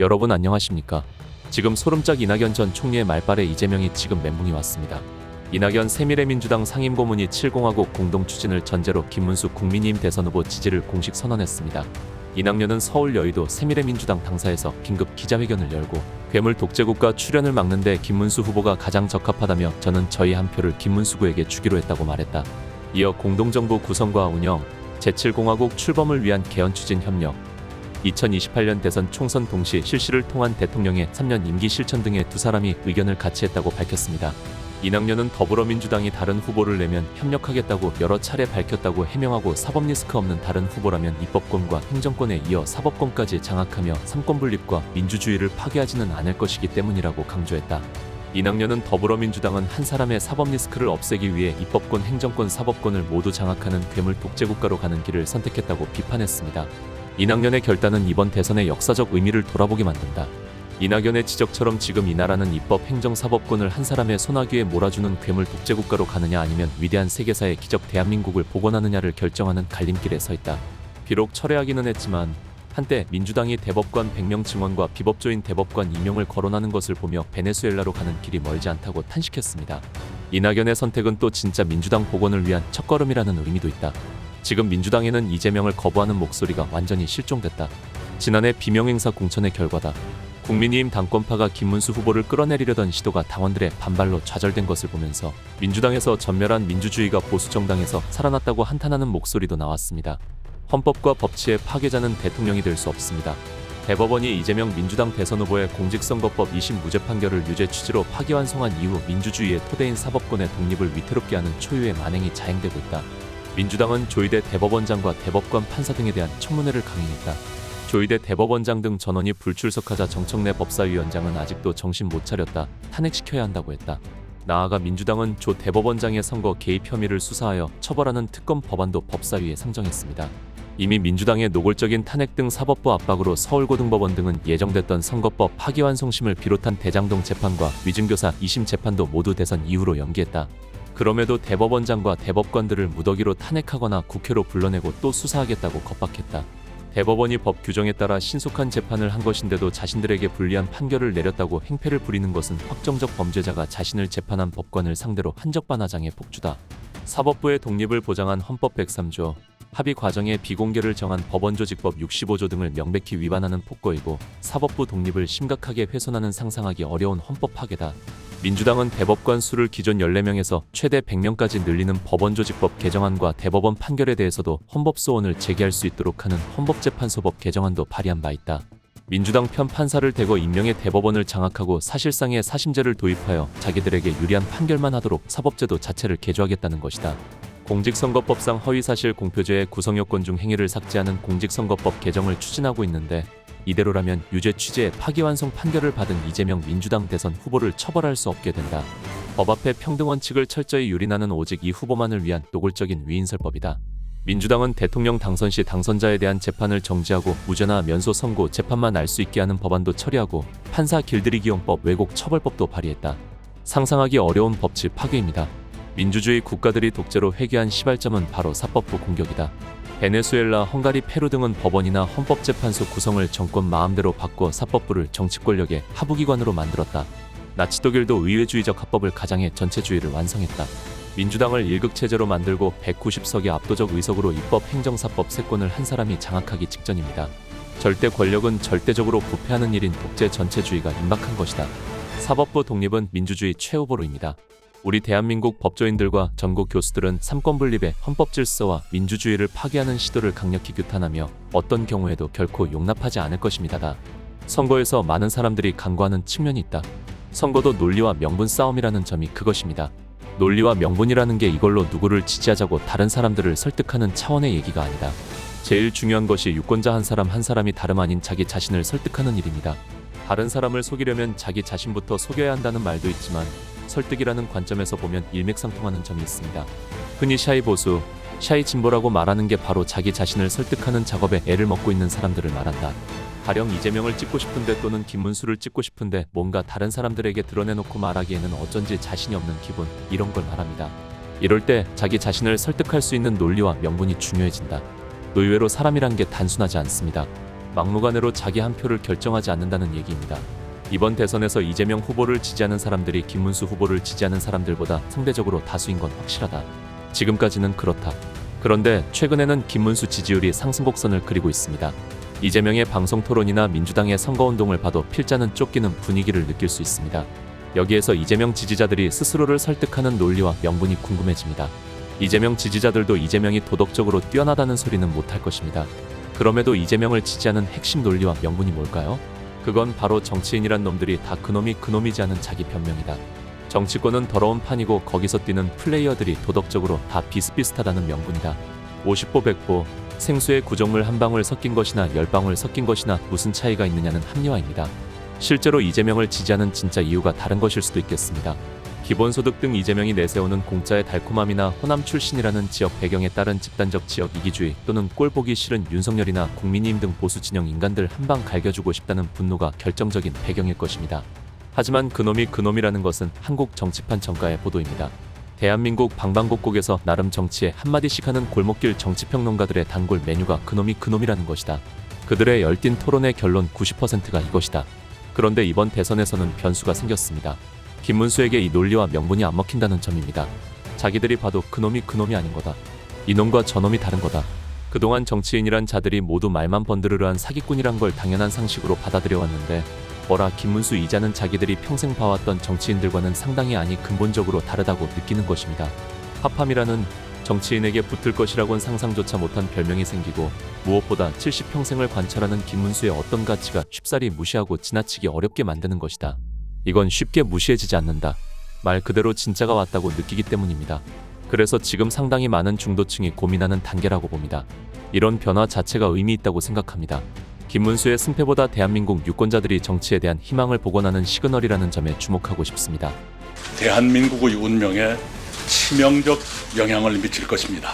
여러분 안녕하십니까? 지금 소름짝 이낙연 전 총리의 말발에 이재명이 지금 멘붕이 왔습니다. 이낙연 새미래민주당 상임고문이 7공화국 공동 추진을 전제로 김문수 국민의힘 대선 후보 지지를 공식 선언했습니다. 이낙연은 서울 여의도 새미래민주당 당사에서 긴급 기자회견을 열고 괴물 독재국가 출연을 막는데 김문수 후보가 가장 적합하다며 저는 저희 한 표를 김문수구에게 주기로 했다고 말했다. 이어 공동정부 구성과 운영, 제7공화국 출범을 위한 개헌 추진 협력, 2028년 대선 총선 동시 실시를 통한 대통령의 3년 임기 실천 등의 두 사람이 의견을 같이 했다고 밝혔습니다. 이낙연은 더불어민주당이 다른 후보를 내면 협력하겠다고 여러 차례 밝혔다고 해명하고 사법 리스크 없는 다른 후보라면 입법권과 행정권에 이어 사법권까지 장악하며 삼권 분립과 민주주의를 파괴하지는 않을 것이기 때문이라고 강조했다. 이낙연은 더불어민주당은 한 사람의 사법 리스크를 없애기 위해 입법권, 행정권, 사법권을 모두 장악하는 괴물 독재국가로 가는 길을 선택했다고 비판했습니다. 이낙연의 결단은 이번 대선의 역사적 의미를 돌아보게 만든다. 이낙연의 지적처럼 지금 이 나라는 입법, 행정, 사법권을 한 사람의 손아귀에 몰아주는 괴물 독재국가로 가느냐 아니면 위대한 세계사의 기적 대한민국을 복원하느냐를 결정하는 갈림길에 서 있다. 비록 철회하기는 했지만 한때 민주당이 대법관 100명 증원과 비법조인 대법관 임용을 거론하는 것을 보며 베네수엘라로 가는 길이 멀지 않다고 탄식했습니다. 이낙연의 선택은 또 진짜 민주당 복원을 위한 첫걸음이라는 의미도 있다. 지금 민주당에는 이재명을 거부하는 목소리가 완전히 실종됐다. 지난해 비명행사 공천의 결과다. 국민의힘 당권파가 김문수 후보를 끌어내리려던 시도가 당원들의 반발로 좌절된 것을 보면서 민주당에서 전멸한 민주주의가 보수정당에서 살아났다고 한탄하는 목소리도 나왔습니다. 헌법과 법치의 파괴자는 대통령이 될 수 없습니다. 대법원이 이재명 민주당 대선 후보의 공직선거법 2심 무죄 판결을 유죄 취지로 파기환송한 이후 민주주의의 토대인 사법권의 독립을 위태롭게 하는 초유의 만행이 자행되고 있다. 민주당은 조희대 대법원장과 대법관 판사 등에 대한 청문회를 강행했다. 조희대 대법원장 등 전원이 불출석하자 정청래 법사위원장은 아직도 정신 못 차렸다. 탄핵시켜야 한다고 했다. 나아가 민주당은 조 대법원장의 선거 개입 혐의를 수사하여 처벌하는 특검 법안도 법사위에 상정했습니다. 이미 민주당의 노골적인 탄핵 등 사법부 압박으로 서울고등법원 등은 예정됐던 선거법 파기환송심을 비롯한 대장동 재판과 위증교사 2심 재판도 모두 대선 이후로 연기했다. 그럼에도 대법원장과 대법관들을 무더기로 탄핵하거나 국회로 불러내고 또 수사하겠다고 겁박했다. 대법원이 법 규정에 따라 신속한 재판을 한 것인데도 자신들에게 불리한 판결을 내렸다고 행패를 부리는 것은 확정적 범죄자가 자신을 재판한 법관을 상대로 한적반하장의 폭주다. 사법부의 독립을 보장한 헌법 103조, 합의 과정의 비공개를 정한 법원조직법 65조 등을 명백히 위반하는 폭거이고 사법부 독립을 심각하게 훼손하는 상상하기 어려운 헌법 파괴다. 민주당은 대법관 수를 기존 14명에서 최대 100명까지 늘리는 법원조직법 개정안과 대법원 판결에 대해서도 헌법소원을 제기할 수 있도록 하는 헌법재판소법 개정안도 발의한 바 있다. 민주당 편 판사를 대거 임명해 대법원을 장악하고 사실상의 사심제를 도입하여 자기들에게 유리한 판결만 하도록 사법제도 자체를 개조하겠다는 것이다. 공직선거법상 허위사실 공표죄의 구성요건 중 행위를 삭제하는 공직선거법 개정을 추진하고 있는데 이대로라면 유죄 취지의 파기환송 판결을 받은 이재명 민주당 대선 후보를 처벌할 수 없게 된다. 법 앞에 평등 원칙을 철저히 유린하는 오직 이 후보만을 위한 노골적인 위인설법이다. 민주당은 대통령 당선 시 당선자에 대한 재판을 정지하고 무죄나 면소 선고 재판만 알 수 있게 하는 법안도 처리하고 판사 길들이기용법 왜곡 처벌법도 발의했다. 상상하기 어려운 법치 파괴입니다. 민주주의 국가들이 독재로 회귀한 시발점은 바로 사법부 공격이다. 베네수엘라, 헝가리, 페루 등은 법원이나 헌법재판소 구성을 정권 마음대로 바꿔 사법부를 정치권력의 하부기관으로 만들었다. 나치 독일도 의회주의적 합법을 가장해 전체주의를 완성했다. 민주당을 1극체제로 만들고 190석의 압도적 의석으로 입법, 행정, 사법 세권을 한 사람이 장악하기 직전입니다. 절대 권력은 절대적으로 부패하는 일인 독재 전체주의가 임박한 것이다. 사법부 독립은 민주주의 최후보로입니다. 우리 대한민국 법조인들과 전국 교수들은 삼권 분립의 헌법 질서와 민주주의를 파괴하는 시도를 강력히 규탄하며 어떤 경우에도 결코 용납하지 않을 것입니다. 선거에서 많은 사람들이 간과하는 측면이 있다. 선거도 논리와 명분 싸움이라는 점이 그것입니다. 논리와 명분이라는 게 이걸로 누구를 지지하자고 다른 사람들을 설득하는 차원의 얘기가 아니다. 제일 중요한 것이 유권자 한 사람이 다름 아닌 자기 자신을 설득하는 일입니다. 다른 사람을 속이려면 자기 자신부터 속여야 한다는 말도 있지만 설득이라는 관점에서 보면 일맥상통하는 점이 있습니다. 흔히 샤이 보수, 샤이 진보라고 말하는 게 바로 자기 자신을 설득하는 작업에 애를 먹고 있는 사람들을 말한다. 가령 이재명을 찍고 싶은데 또는 김문수를 찍고 싶은데 뭔가 다른 사람들에게 드러내놓고 말하기에는 어쩐지 자신이 없는 기분, 이런 걸 말합니다. 이럴 때 자기 자신을 설득할 수 있는 논리와 명분이 중요해진다. 의외로 사람이란 게 단순하지 않습니다. 막무가내로 자기 한 표를 결정하지 않는다는 얘기입니다. 이번 대선에서 이재명 후보를 지지하는 사람들이 김문수 후보를 지지하는 사람들보다 상대적으로 다수인 건 확실하다. 지금까지는 그렇다. 그런데 최근에는 김문수 지지율이 상승 곡선을 그리고 있습니다. 이재명의 방송 토론이나 민주당의 선거운동을 봐도 필자는 쫓기는 분위기를 느낄 수 있습니다. 여기에서 이재명 지지자들이 스스로를 설득하는 논리와 명분이 궁금해집니다. 이재명 지지자들도 이재명이 도덕적으로 뛰어나다는 소리는 못할 것입니다. 그럼에도 이재명을 지지하는 핵심 논리와 명분이 뭘까요? 그건 바로 정치인이란 놈들이 다 그놈이지 않은 자기 변명이다. 정치권은 더러운 판이고 거기서 뛰는 플레이어들이 도덕적으로 다 비슷비슷하다는 명분이다. 50보 100보, 생수에 구정물 한 방울 섞인 것이나 10방울 섞인 것이나 무슨 차이가 있느냐는 합리화입니다. 실제로 이재명을 지지하는 진짜 이유가 다른 것일 수도 있겠습니다. 기본소득 등 이재명이 내세우는 공짜의 달콤함이나 호남 출신이라는 지역 배경에 따른 집단적 지역 이기주의 또는 꼴 보기 싫은 윤석열이나 국민의힘 등 보수 진영 인간들 한 방 갈겨주고 싶다는 분노가 결정적인 배경일 것입니다. 하지만 그놈이라는 것은 한국 정치판 정가의 보도입니다. 대한민국 방방곡곡에서 나름 정치에 한마디씩 하는 골목길 정치평론가들의 단골 메뉴가 그놈이라는 것이다. 그들의 열띤 토론의 결론 90%가 이것이다. 그런데 이번 대선에서는 변수가 생겼습니다. 김문수에게 이 논리와 명분이 안 먹힌다는 점입니다. 자기들이 봐도 그놈이 아닌 거다. 이놈과 저놈이 다른 거다. 그동안 정치인이란 자들이 모두 말만 번드르르한 사기꾼이란 걸 당연한 상식으로 받아들여 왔는데 뭐라 김문수 이자는 자기들이 평생 봐왔던 정치인들과는 상당히 아니 근본적으로 다르다고 느끼는 것입니다. 파팜이라는 정치인에게 붙을 것이라곤 상상조차 못한 별명이 생기고 무엇보다 70평생을 관철하는 김문수의 어떤 가치가 쉽사리 무시하고 지나치기 어렵게 만드는 것이다. 이건 쉽게 무시해지지 않는다. 말 그대로 진짜가 왔다고 느끼기 때문입니다. 그래서 지금 상당히 많은 중도층이 고민하는 단계라고 봅니다. 이런 변화 자체가 의미 있다고 생각합니다. 김문수의 승패보다 대한민국 유권자들이 정치에 대한 희망을 복원하는 시그널이라는 점에 주목하고 싶습니다. 대한민국의 운명에 치명적 영향을 미칠 것입니다.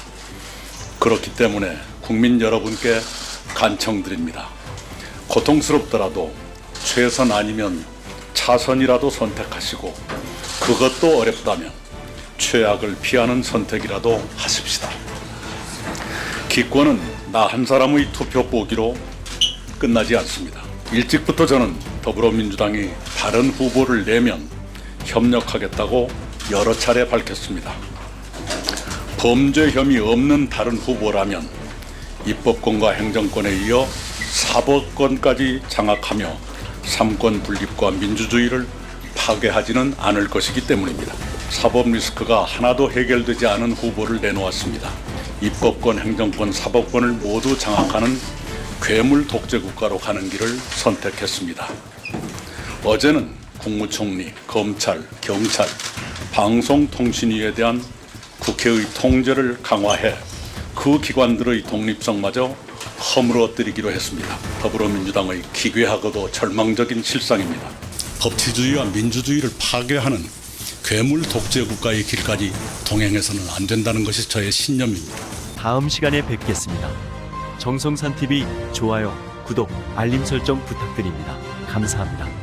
그렇기 때문에 국민 여러분께 간청드립니다. 고통스럽더라도 최선 아니면 차선이라도 선택하시고 그것도 어렵다면 최악을 피하는 선택이라도 하십시다. 기권은 나 한 사람의 투표 보기로 끝나지 않습니다. 일찍부터 저는 더불어민주당이 다른 후보를 내면 협력하겠다고 여러 차례 밝혔습니다. 범죄 혐의 없는 다른 후보라면 입법권과 행정권에 이어 사법권까지 장악하며 삼권 분립과 민주주의를 파괴하지는 않을 것이기 때문입니다. 사법 리스크가 하나도 해결되지 않은 후보를 내놓았습니다. 입법권, 행정권, 사법권을 모두 장악하는 괴물 독재 국가로 가는 길을 선택했습니다. 어제는 국무총리, 검찰, 경찰, 방송통신위에 대한 국회의 통제를 강화해 그 기관들의 독립성마저 허물어뜨리기로 했습니다. 더불어민주당의 기괴하고도 절망적인 실상입니다. 법치주의와 민주주의를 파괴하는 괴물 독재 국가의 길까지 동행해서는 안 된다는 것이 저의 신념입니다. 다음 시간에 뵙겠습니다. 정성산 TV 좋아요, 구독, 알림 설정 부탁드립니다. 감사합니다.